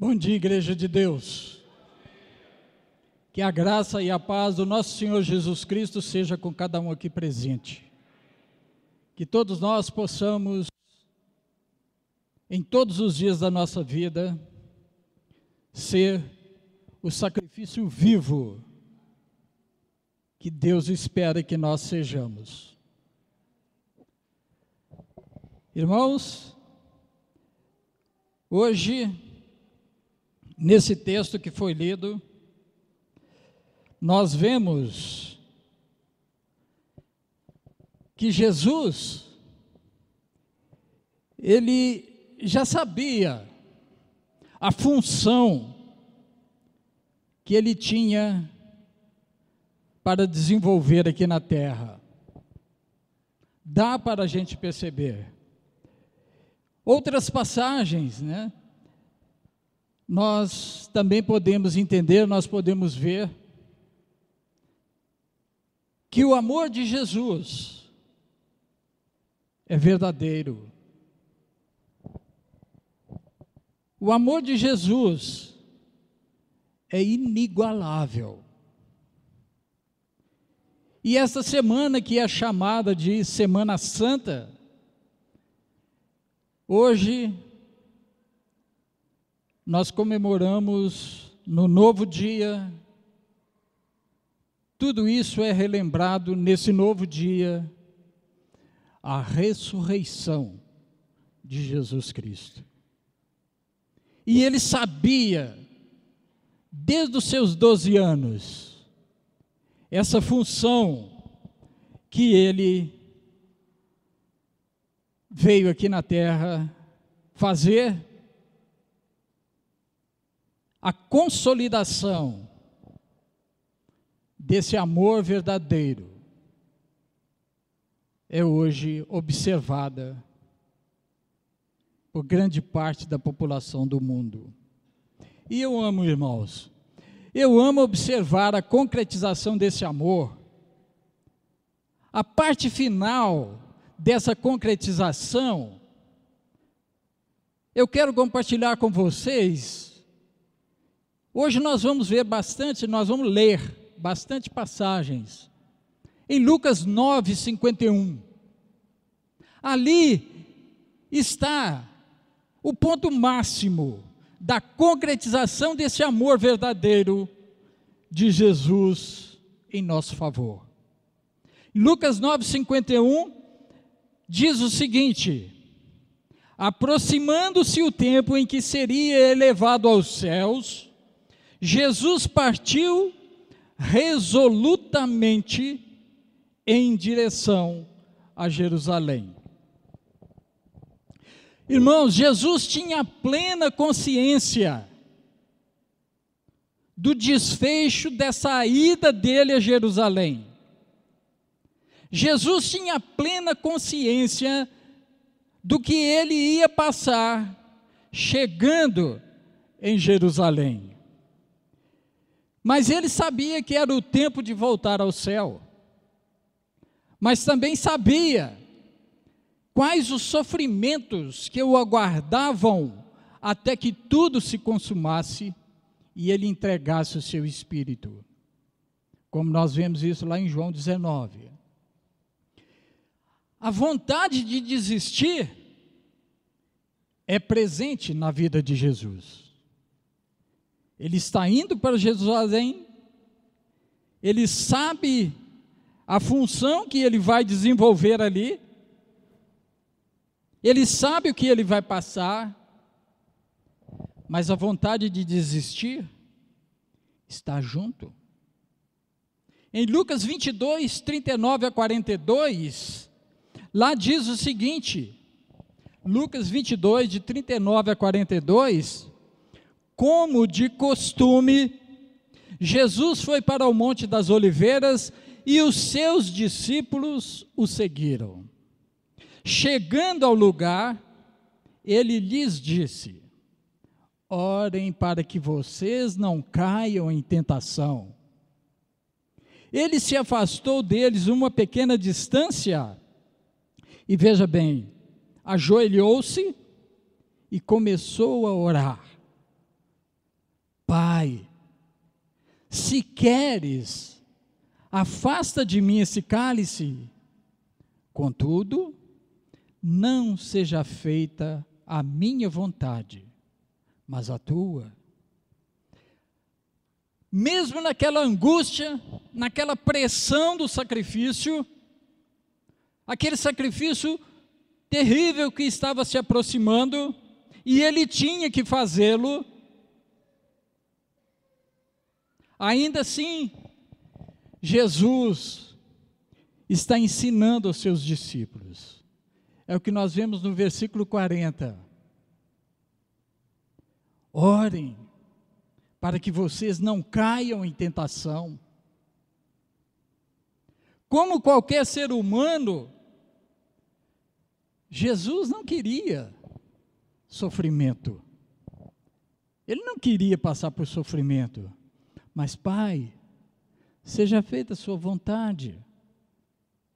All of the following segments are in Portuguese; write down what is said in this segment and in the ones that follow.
Bom dia, Igreja de Deus. Que a graça e a paz do nosso Senhor Jesus Cristo seja com cada um aqui presente. Que todos nós possamos, em todos os dias da nossa vida, ser o sacrifício vivo que Deus espera que nós sejamos. Irmãos, hoje, nesse texto que foi lido, nós vemos que Jesus, ele já sabia a função que ele tinha para desenvolver aqui na terra. Dá para a gente perceber. Outras passagens, nós também podemos entender, nós podemos ver que o amor de Jesus é verdadeiro. O amor de Jesus é inigualável. E essa semana que é chamada de Semana Santa, hoje nós comemoramos no novo dia, tudo isso é relembrado nesse novo dia, a ressurreição de Jesus Cristo. E ele sabia, desde os seus 12 anos, essa função que ele veio aqui na terra fazer, a consolidação desse amor verdadeiro é hoje observada por grande parte da população do mundo. E eu amo, irmãos, eu amo observar a concretização desse amor. A parte final dessa concretização, eu quero compartilhar com vocês. Hoje nós vamos ver bastante, nós vamos ler bastante passagens. Em Lucas 9:51. Ali está o ponto máximo da concretização desse amor verdadeiro de Jesus em nosso favor. Lucas 9:51 diz o seguinte: aproximando-se o tempo em que seria elevado aos céus, Jesus partiu resolutamente em direção a Jerusalém. Irmãos, Jesus tinha plena consciência do desfecho dessa ida dele a Jerusalém. Jesus tinha plena consciência do que ele ia passar chegando em Jerusalém. Mas ele sabia que era o tempo de voltar ao céu. Mas também sabia quais os sofrimentos que o aguardavam até que tudo se consumasse e ele entregasse o seu espírito. Como nós vemos isso lá em João 19. A vontade de desistir é presente na vida de Jesus. Ele está indo para Jerusalém, ele sabe a função que ele vai desenvolver ali, ele sabe o que ele vai passar, mas a vontade de desistir está junto. Em Lucas 22, 39 a 42, lá diz o seguinte, Lucas 22, de 39 a 42, como de costume, Jesus foi para o Monte das Oliveiras e os seus discípulos o seguiram. Chegando ao lugar, ele lhes disse: orem para que vocês não caiam em tentação. Ele se afastou deles uma pequena distância e, veja bem, ajoelhou-se e começou a orar, Pai, se queres, afasta de mim esse cálice. Contudo, não seja feita a minha vontade, mas a tua. Mesmo naquela angústia, naquela pressão do sacrifício, aquele sacrifício terrível que estava se aproximando, e ele tinha que fazê-lo, ainda assim, Jesus está ensinando aos seus discípulos. É o que nós vemos no versículo 40. Orem, para que vocês não caiam em tentação. Como qualquer ser humano, Jesus não queria sofrimento. Ele não queria passar por sofrimento. Mas, Pai, seja feita a sua vontade,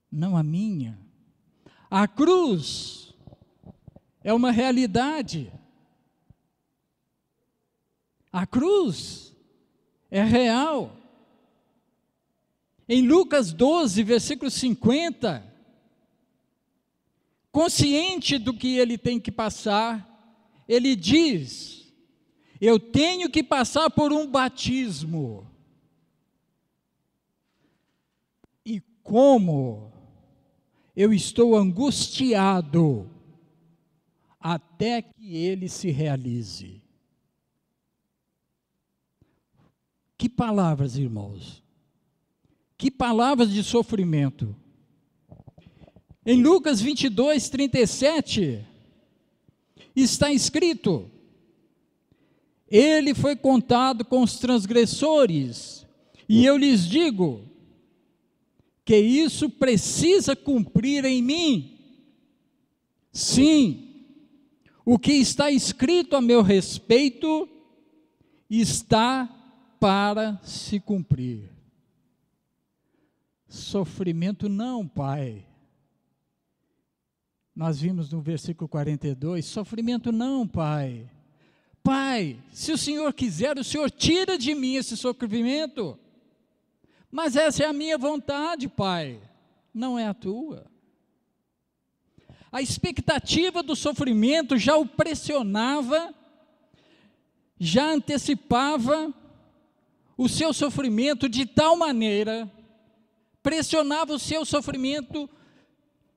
não a minha. A cruz é uma realidade. A cruz é real. Em Lucas 12, versículo 50, consciente do que ele tem que passar, ele diz: eu tenho que passar por um batismo. E como eu estou angustiado até que ele se realize. Que palavras, irmãos! Que palavras de sofrimento! Em Lucas 22, 37, está escrito: ele foi contado com os transgressores, e eu lhes digo, que isso precisa cumprir em mim. Sim, o que está escrito a meu respeito, está para se cumprir. Sofrimento não, Pai. Nós vimos no versículo 42, sofrimento não, Pai. Pai, se o Senhor quiser, o Senhor tira de mim esse sofrimento. Mas essa é a minha vontade, Pai, não é a tua. A expectativa do sofrimento já o pressionava, já antecipava o seu sofrimento de tal maneira, pressionava o seu sofrimento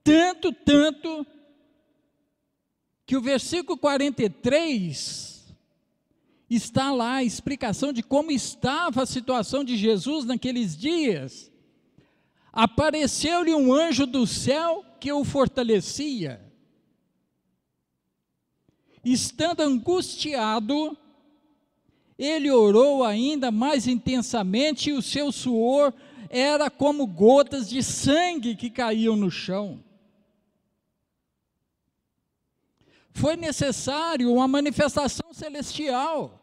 tanto, que o versículo 43 está lá a explicação de como estava a situação de Jesus naqueles dias. Apareceu-lhe um anjo do céu que o fortalecia. Estando angustiado, ele orou ainda mais intensamente, e o seu suor era como gotas de sangue que caíam no chão. Foi necessário uma manifestação celestial.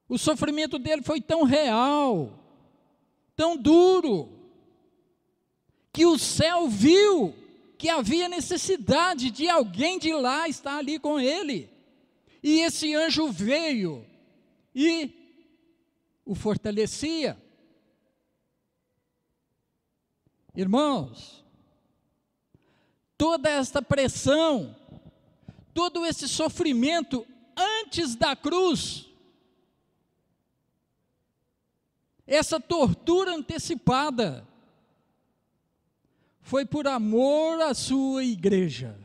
O sofrimento dele foi tão real, tão duro, que o céu viu que havia necessidade de alguém de lá estar ali com ele. E esse anjo veio e o fortalecia. Irmãos, toda esta pressão, todo esse sofrimento antes da cruz, essa tortura antecipada, foi por amor à sua igreja.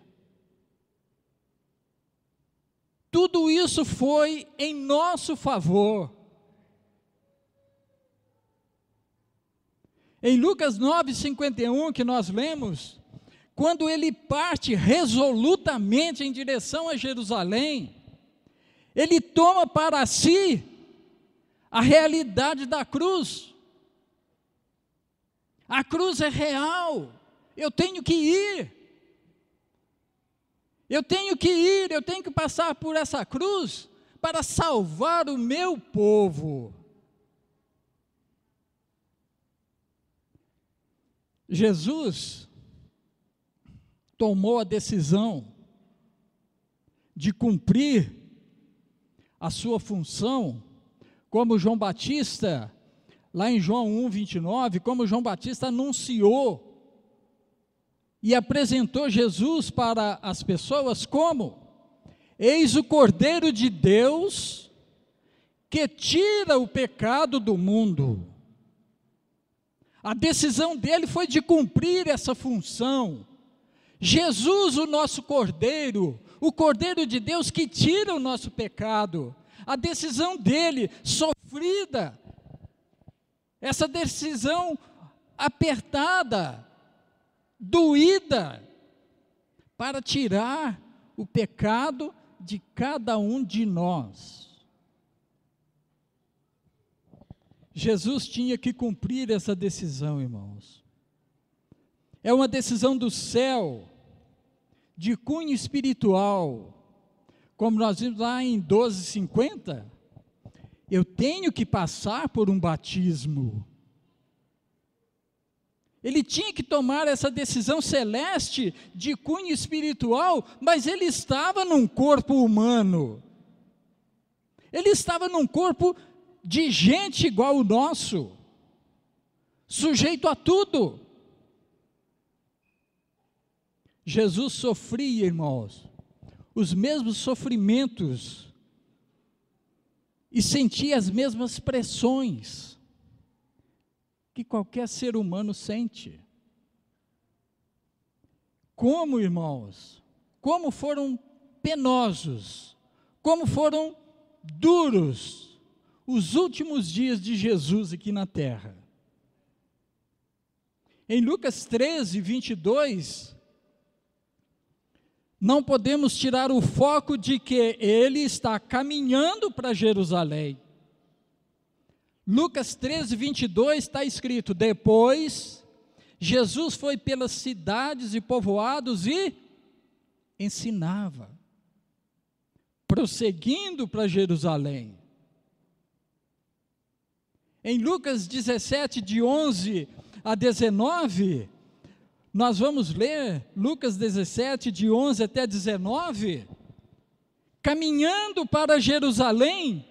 Tudo isso foi em nosso favor. Em Lucas 9:51, que nós lemos, quando ele parte resolutamente em direção a Jerusalém, ele toma para si a realidade da cruz. A cruz é real, eu tenho que ir. Eu tenho que passar por essa cruz para salvar o meu povo. Jesus tomou a decisão de cumprir a sua função como João Batista, lá em João 1:29, como João Batista anunciou e apresentou Jesus para as pessoas como: eis o Cordeiro de Deus que tira o pecado do mundo. A decisão dele foi de cumprir essa função. Jesus, o nosso Cordeiro, o Cordeiro de Deus que tira o nosso pecado. A decisão dele, sofrida, essa decisão apertada, doída, para tirar o pecado de cada um de nós. Jesus tinha que cumprir essa decisão, irmãos. É uma decisão do céu, de cunho espiritual. Como nós vimos lá em 12:50, eu tenho que passar por um batismo. Ele tinha que tomar essa decisão celeste de cunho espiritual, mas ele estava num corpo humano. Ele estava num corpo de gente igual o nosso, sujeito a tudo. Jesus sofria, irmãos, os mesmos sofrimentos e sentia as mesmas pressões que qualquer ser humano sente. Como, irmãos, como foram penosos, como foram duros os últimos dias de Jesus aqui na terra. Em Lucas 13:22, não podemos tirar o foco de que ele está caminhando para Jerusalém. Lucas 13:22 está escrito: depois, Jesus foi pelas cidades e povoados e ensinava, prosseguindo para Jerusalém. Em Lucas 17, de 11 a 19, nós vamos ler Lucas 17, de 11 até 19, caminhando para Jerusalém,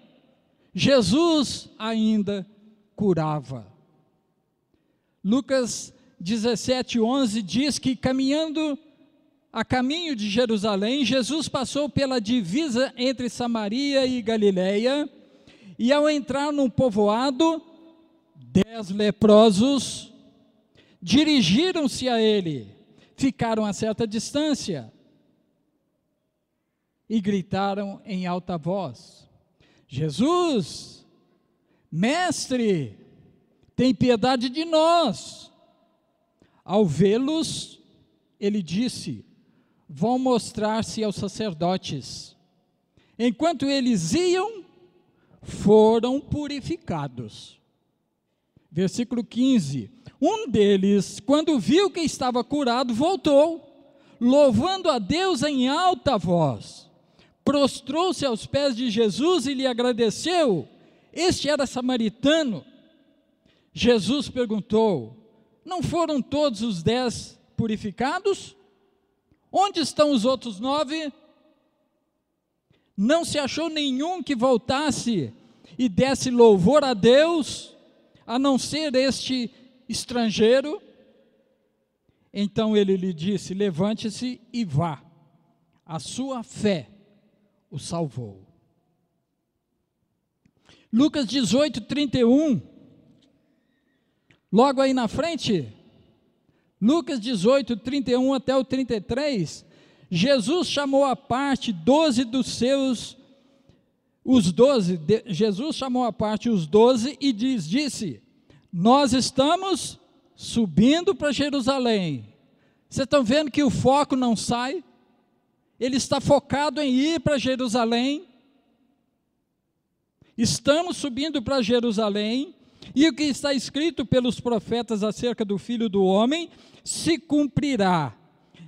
Jesus ainda curava. Lucas 17, 11 diz que caminhando a caminho de Jerusalém, Jesus passou pela divisa entre Samaria e Galileia, e ao entrar num povoado, 10 leprosos dirigiram-se a ele, ficaram a certa distância e gritaram em alta voz: Jesus, mestre, tem piedade de nós. Ao vê-los, ele disse: vão mostrar-se aos sacerdotes. Enquanto eles iam, foram purificados. Versículo 15, um deles, quando viu que estava curado, voltou, louvando a Deus em alta voz, prostrou-se aos pés de Jesus e lhe agradeceu. Este era samaritano. Jesus perguntou: não foram todos os 10 purificados? Onde estão os outros 9? Não se achou nenhum que voltasse e desse louvor a Deus, a não ser este estrangeiro? Então ele lhe disse: levante-se e vá, a sua fé o salvou. Lucas 18, 31, logo aí na frente, Lucas 18, 31 até o 33, Jesus chamou à parte 12 dos seus, Jesus chamou à parte os 12 e disse: nós estamos subindo para Jerusalém. Vocês estão vendo que o foco não sai? Ele está focado em ir para Jerusalém. Estamos subindo para Jerusalém, e o que está escrito pelos profetas acerca do Filho do Homem se cumprirá.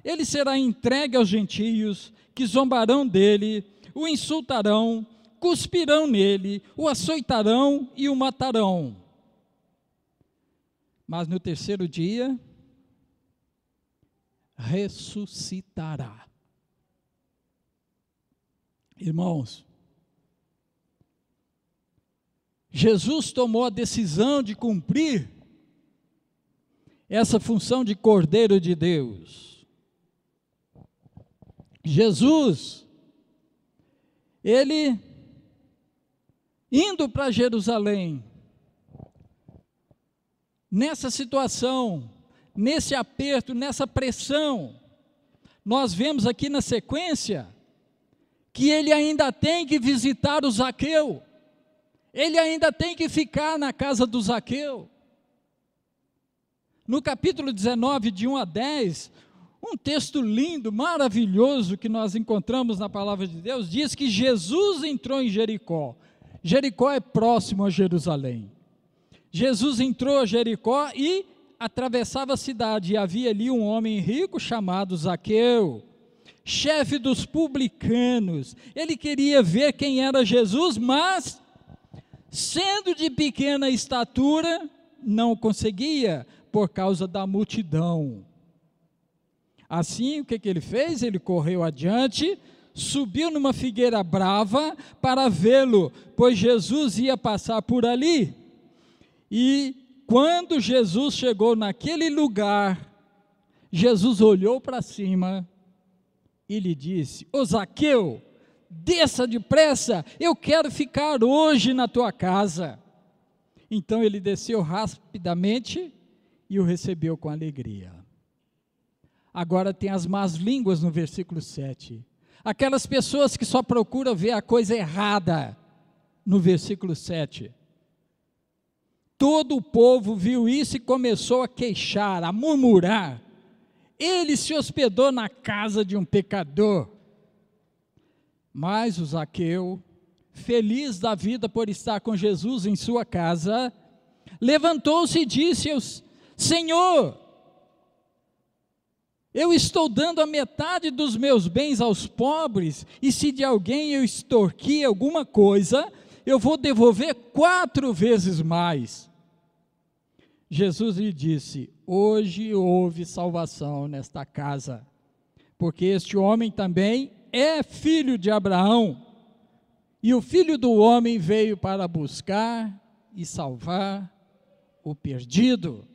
Ele será entregue aos gentios, que zombarão dele, o insultarão, cuspirão nele, o açoitarão e o matarão. Mas no terceiro dia, ressuscitará. Irmãos, Jesus tomou a decisão de cumprir essa função de Cordeiro de Deus. Jesus, ele indo para Jerusalém, nessa situação, nesse aperto, nessa pressão, nós vemos aqui na sequência, que ele ainda tem que visitar o Zaqueu, ele ainda tem que ficar na casa do Zaqueu. No capítulo 19, de 1 a 10, um texto lindo, maravilhoso, que nós encontramos na palavra de Deus, diz que Jesus entrou em Jericó. Jericó é próximo a Jerusalém. Jesus entrou a Jericó e atravessava a cidade, e havia ali um homem rico chamado Zaqueu, chefe dos publicanos. Ele queria ver quem era Jesus, mas, sendo de pequena estatura, não conseguia, por causa da multidão. Assim, o que ele fez? Ele correu adiante, subiu numa figueira brava para vê-lo, pois Jesus ia passar por ali. E quando Jesus chegou naquele lugar, Jesus olhou para cima e lhe disse: Ô Zaqueu, desça depressa, eu quero ficar hoje na tua casa. Então ele desceu rapidamente e o recebeu com alegria. Agora tem as más línguas no versículo 7. Aquelas pessoas que só procuram ver a coisa errada, no versículo 7. Todo o povo viu isso e começou a queixar, a murmurar. Ele se hospedou na casa de um pecador. Mas o Zaqueu, feliz da vida por estar com Jesus em sua casa, levantou-se e disse: Senhor, eu estou dando a metade dos meus bens aos pobres, e se de alguém eu extorquir alguma coisa, eu vou devolver 4 vezes mais. Jesus lhe disse: hoje houve salvação nesta casa, porque este homem também é filho de Abraão, e o Filho do Homem veio para buscar e salvar o perdido.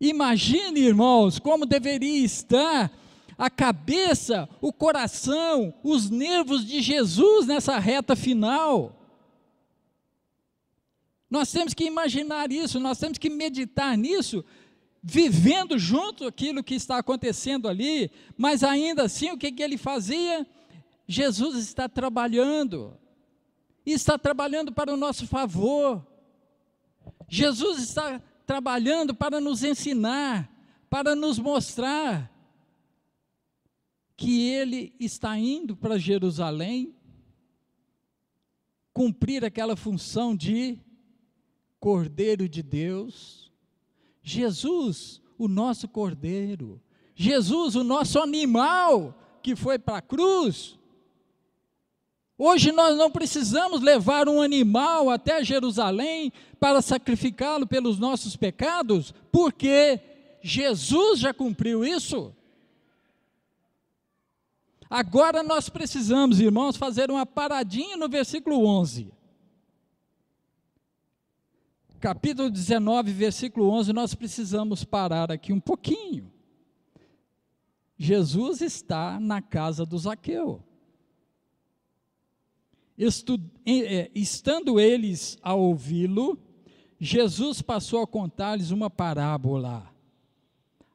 Imagine, irmãos, como deveria estar a cabeça, o coração, os nervos de Jesus nessa reta final. Nós temos que imaginar isso, nós temos que meditar nisso, vivendo junto aquilo que está acontecendo ali, mas ainda assim, o que ele fazia? Jesus está trabalhando, e está trabalhando para o nosso favor. Jesus está trabalhando para nos ensinar, para nos mostrar que ele está indo para Jerusalém cumprir aquela função de Cordeiro de Deus. Jesus, o nosso Cordeiro, Jesus, o nosso animal que foi para a cruz. Hoje nós não precisamos levar um animal até Jerusalém para sacrificá-lo pelos nossos pecados, porque Jesus já cumpriu isso. Agora nós precisamos, irmãos, fazer uma paradinha no versículo 11. Capítulo 19, versículo 11, nós precisamos parar aqui um pouquinho. Jesus está na casa do Zaqueu. Estando eles a ouvi-lo, Jesus passou a contar-lhes uma parábola.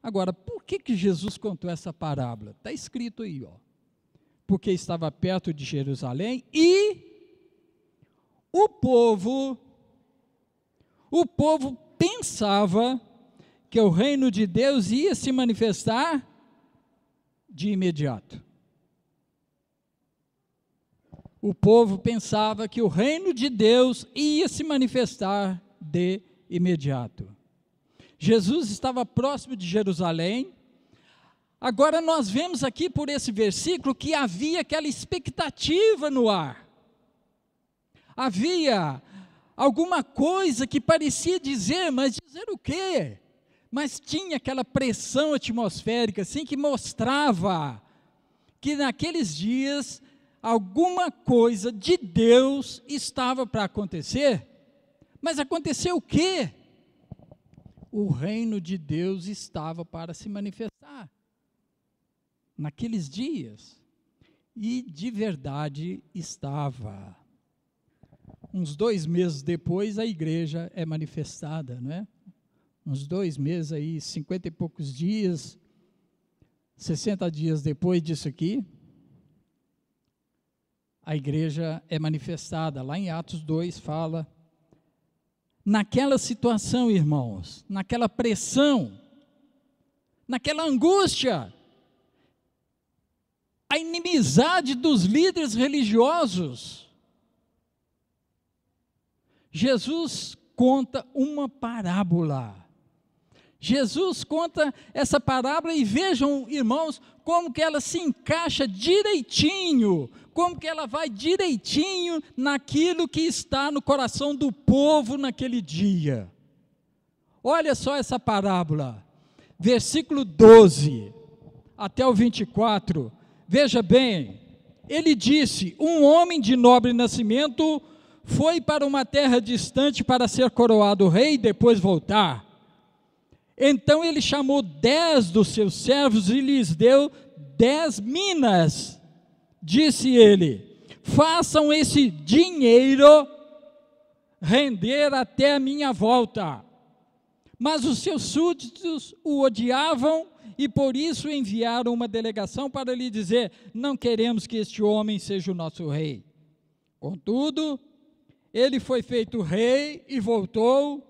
Agora, por que Jesus contou essa parábola? Está escrito aí, ó. Porque estava perto de Jerusalém e o povo pensava que o reino de Deus ia se manifestar de imediato. O povo pensava que o reino de Deus ia se manifestar de imediato. Jesus estava próximo de Jerusalém. Agora nós vemos aqui por esse versículo que havia aquela expectativa no ar. Havia alguma coisa que parecia dizer, mas dizer o quê? Mas tinha aquela pressão atmosférica assim que mostrava que naqueles dias alguma coisa de Deus estava para acontecer, mas aconteceu o quê? O reino de Deus estava para se manifestar naqueles dias, e de verdade estava. Uns 2 meses depois, a igreja é manifestada, não é? Uns 2 meses aí, 50 e poucos dias, 60 dias depois disso aqui, a igreja é manifestada. Lá em Atos 2 fala, naquela situação, irmãos, naquela pressão, naquela angústia, a inimizade dos líderes religiosos, Jesus conta uma parábola. Jesus conta essa parábola e vejam, irmãos, como que ela se encaixa direitinho, como que ela vai direitinho naquilo que está no coração do povo naquele dia. Olha só essa parábola, versículo 12 até o 24, veja bem, ele disse, um homem de nobre nascimento foi para uma terra distante para ser coroado rei e depois voltar. Então ele chamou 10 dos seus servos e lhes deu 10 minas. Disse ele, façam esse dinheiro render até a minha volta. Mas os seus súditos o odiavam e por isso enviaram uma delegação para lhe dizer, não queremos que este homem seja o nosso rei. Contudo, ele foi feito rei e voltou.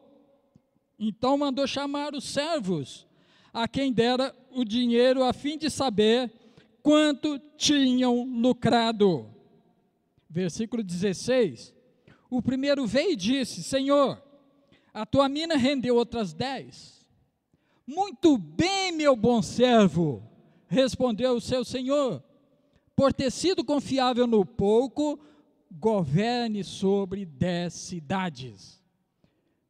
Então mandou chamar os servos, a quem dera o dinheiro, a fim de saber quanto tinham lucrado. Versículo 16, o primeiro veio e disse, Senhor, a tua mina rendeu outras 10. Muito bem, meu bom servo, respondeu o seu senhor, por ter sido confiável no pouco, governe sobre 10 cidades.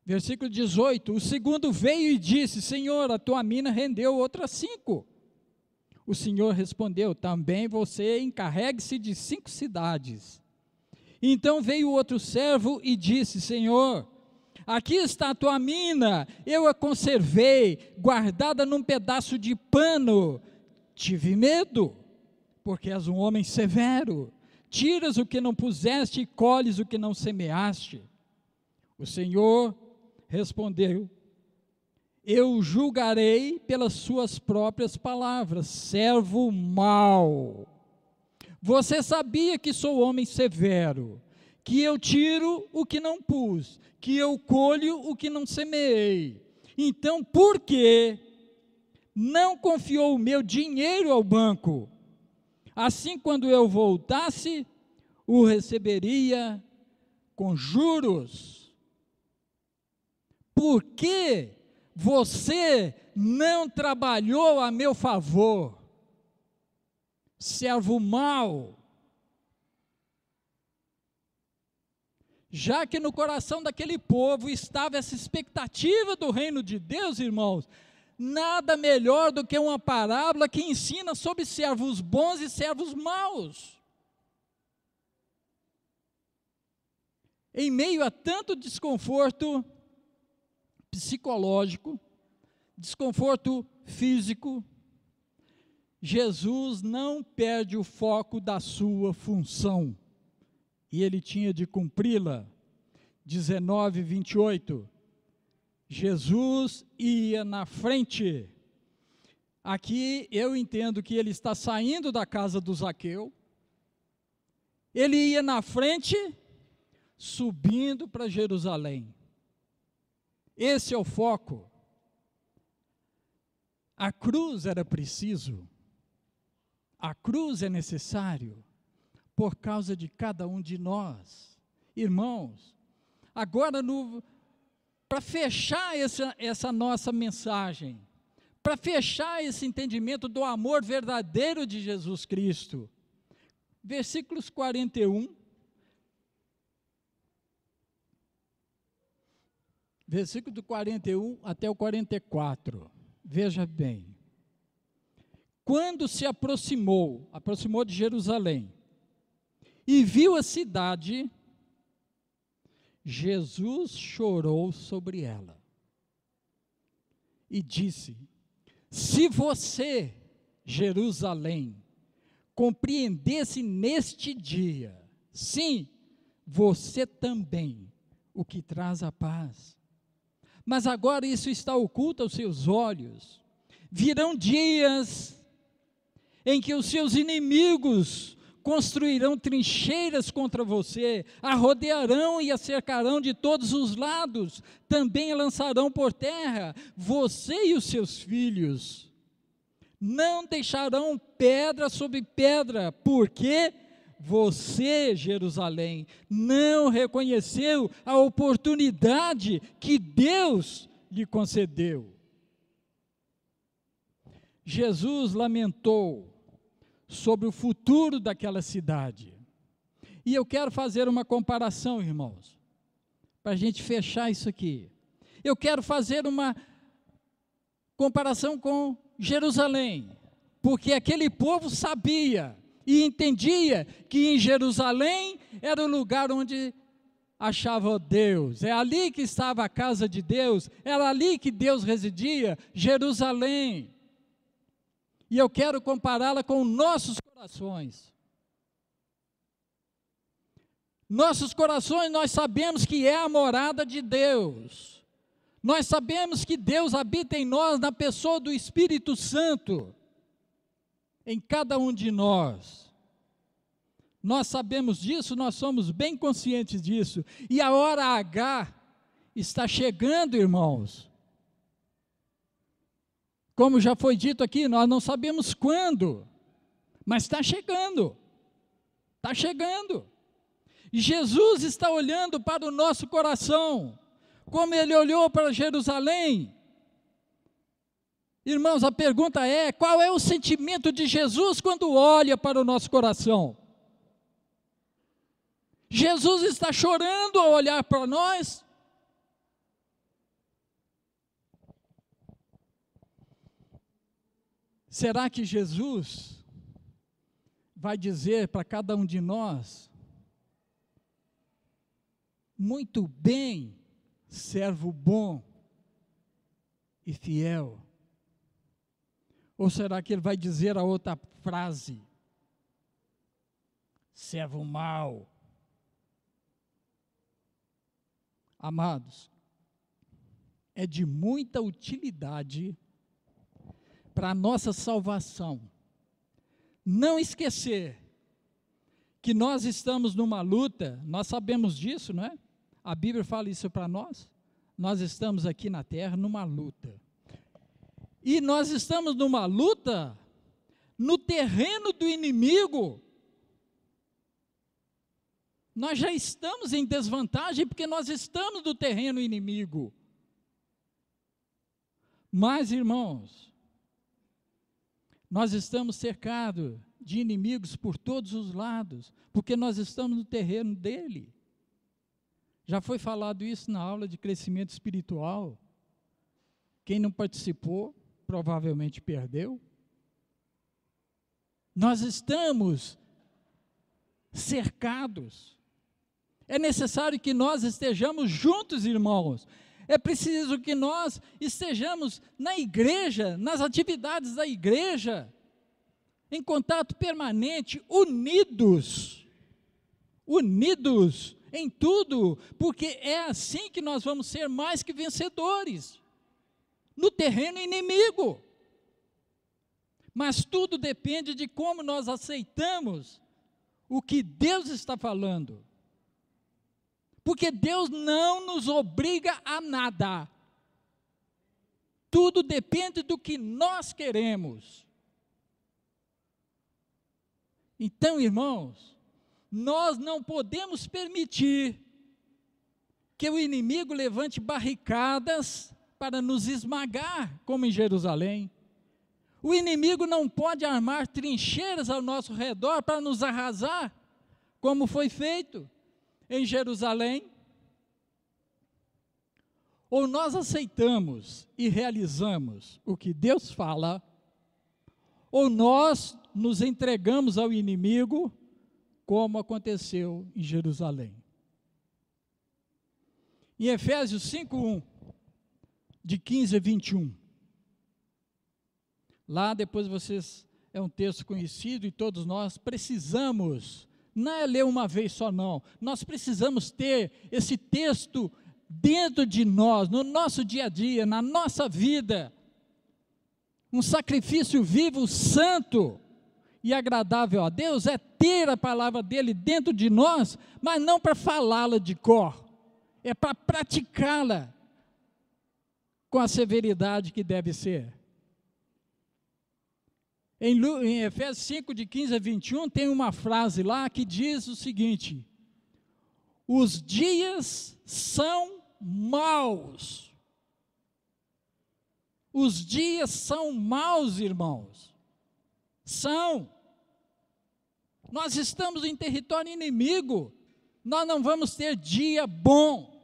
Versículo 18, o segundo veio e disse, Senhor, a tua mina rendeu outras 5. O Senhor respondeu, também você encarregue-se de 5 cidades. Então veio outro servo e disse, Senhor, aqui está a tua mina, eu a conservei, guardada num pedaço de pano. Tive medo, porque és um homem severo, tiras o que não puseste e colhes o que não semeaste. O Senhor respondeu, eu julgarei pelas suas próprias palavras, servo mau. Você sabia que sou homem severo, que eu tiro o que não pus, que eu colho o que não semeei. Então, por que não confiou o meu dinheiro ao banco? Assim, quando eu voltasse, o receberia com juros. Por que você não trabalhou a meu favor, servo mau? Já que no coração daquele povo estava essa expectativa do reino de Deus, irmãos, nada melhor do que uma parábola que ensina sobre servos bons e servos maus. Em meio a tanto desconforto psicológico, desconforto físico, Jesus não perde o foco da sua função, e ele tinha de cumpri-la. 19, 28, Jesus ia na frente. Aqui eu entendo que ele está saindo da casa do Zaqueu, ele ia na frente, subindo para Jerusalém. Esse é o foco. A cruz era preciso, a cruz é necessário, por causa de cada um de nós. Irmãos, agora para fechar essa nossa mensagem, para fechar esse entendimento do amor verdadeiro de Jesus Cristo, versículos 41, versículo do 41 até o 44, veja bem, quando se aproximou de Jerusalém, e viu a cidade, Jesus chorou sobre ela e disse: se você, Jerusalém, compreendesse neste dia, sim, você também, o que traz a paz. Mas agora isso está oculto aos seus olhos. Virão dias em que os seus inimigos construirão trincheiras contra você, a rodearão e a cercarão de todos os lados, também a lançarão por terra, você e os seus filhos. Não deixarão pedra sobre pedra, porque você, Jerusalém, não reconheceu a oportunidade que Deus lhe concedeu. Jesus lamentou sobre o futuro daquela cidade. E eu quero fazer uma comparação, irmãos, para a gente fechar isso aqui. Eu quero fazer uma comparação com Jerusalém, porque aquele povo sabia e entendia que em Jerusalém era o lugar onde achava Deus, é ali que estava a casa de Deus, era ali que Deus residia, Jerusalém. E eu quero compará-la com nossos corações. Nossos corações, nós sabemos que é a morada de Deus. Nós sabemos que Deus habita em nós, na pessoa do Espírito Santo, em cada um de nós. Nós sabemos disso, nós somos bem conscientes disso. E a hora H está chegando, irmãos. Como já foi dito aqui, nós não sabemos quando, mas está chegando. Está chegando. E Jesus está olhando para o nosso coração, como Ele olhou para Jerusalém. Irmãos, a pergunta é: qual é o sentimento de Jesus quando olha para o nosso coração? Jesus está chorando ao olhar para nós? Será que Jesus vai dizer para cada um de nós: muito bem, servo bom e fiel? Ou será que Ele vai dizer a outra frase: servo mau? Amados, é de muita utilidade para a nossa salvação não esquecer que nós estamos numa luta. Nós sabemos disso, não é? A Bíblia fala isso para nós. Nós estamos aqui na terra numa luta, e nós estamos numa luta no terreno do inimigo. Nós já estamos em desvantagem, porque nós estamos no terreno inimigo. Mas, irmãos, nós estamos cercados de inimigos por todos os lados, porque nós estamos no terreno dele. Já foi falado isso na aula de crescimento espiritual. Quem não participou, provavelmente perdeu. Nós estamos cercados. É necessário que nós estejamos juntos, irmãos. É preciso que nós estejamos na igreja, nas atividades da igreja, em contato permanente, unidos em tudo, porque é assim que nós vamos ser mais que vencedores, no terreno inimigo. Mas tudo depende de como nós aceitamos o que Deus está falando. Porque Deus não nos obriga a nada. Tudo depende do que nós queremos. Então, irmãos, nós não podemos permitir que o inimigo levante barricadas para nos esmagar, como em Jerusalém. O inimigo não pode armar trincheiras ao nosso redor para nos arrasar, como foi feito em Jerusalém. Ou nós aceitamos e realizamos o que Deus fala, ou nós nos entregamos ao inimigo como aconteceu em Jerusalém. Em Efésios 5:1, de 15 a 21, lá depois é um texto conhecido e todos nós precisamos, não é ler uma vez só não, nós precisamos ter esse texto dentro de nós, no nosso dia a dia, na nossa vida, um sacrifício vivo, santo e agradável a Deus, é ter a palavra dele dentro de nós, mas não para falá-la de cor, é para praticá-la com a severidade que deve ser. Em Efésios 5, de 15 a 21, tem uma frase lá que diz o seguinte: os dias são maus. Os dias são maus, irmãos. São. Nós estamos em território inimigo. Nós não vamos ter dia bom.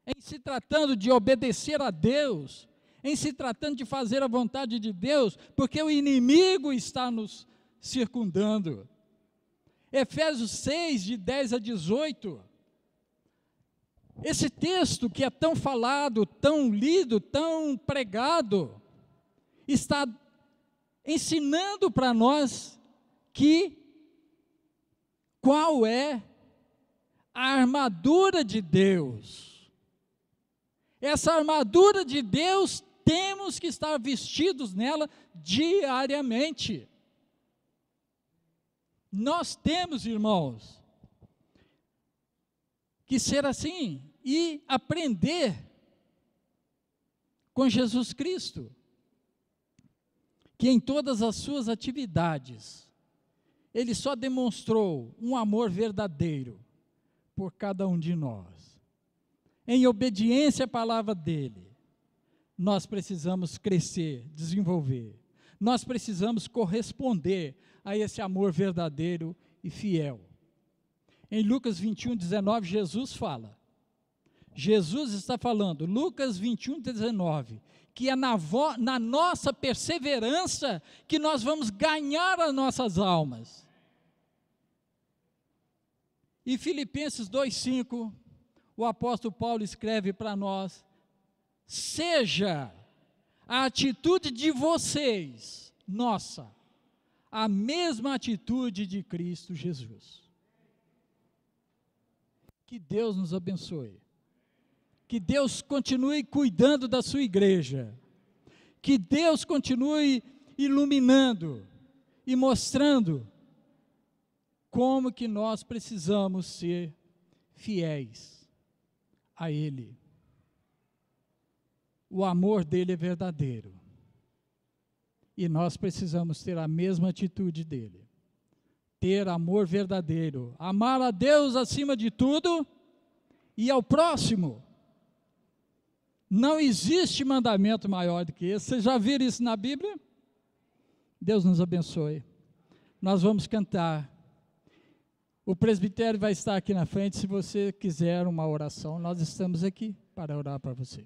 Em se tratando de obedecer a Deus, em se tratando de fazer a vontade de Deus, porque o inimigo está nos circundando. Efésios 6, de 10 a 18, esse texto que é tão falado, tão lido, tão pregado, está ensinando para nós qual é a armadura de Deus. Essa armadura de Deus, temos que estar vestidos nela diariamente. Nós temos, irmãos, que ser assim e aprender com Jesus Cristo, que em todas as suas atividades, Ele só demonstrou um amor verdadeiro por cada um de nós. Em obediência à palavra dEle, nós precisamos crescer, desenvolver. Nós precisamos corresponder a esse amor verdadeiro e fiel. Em Lucas 21, 19, Jesus está falando, Lucas 21, 19, que é na nossa perseverança que nós vamos ganhar as nossas almas. E Filipenses 2,5, o apóstolo Paulo escreve para nós: seja a atitude de vocês, nossa, a mesma atitude de Cristo Jesus. Que Deus nos abençoe. Que Deus continue cuidando da sua igreja. Que Deus continue iluminando e mostrando como que nós precisamos ser fiéis a Ele. O amor dele é verdadeiro. E nós precisamos ter a mesma atitude dele. Ter amor verdadeiro. Amar a Deus acima de tudo e ao próximo. Não existe mandamento maior do que esse. Vocês já viram isso na Bíblia? Deus nos abençoe. Nós vamos cantar. O presbitério vai estar aqui na frente. Se você quiser uma oração, nós estamos aqui para orar para você.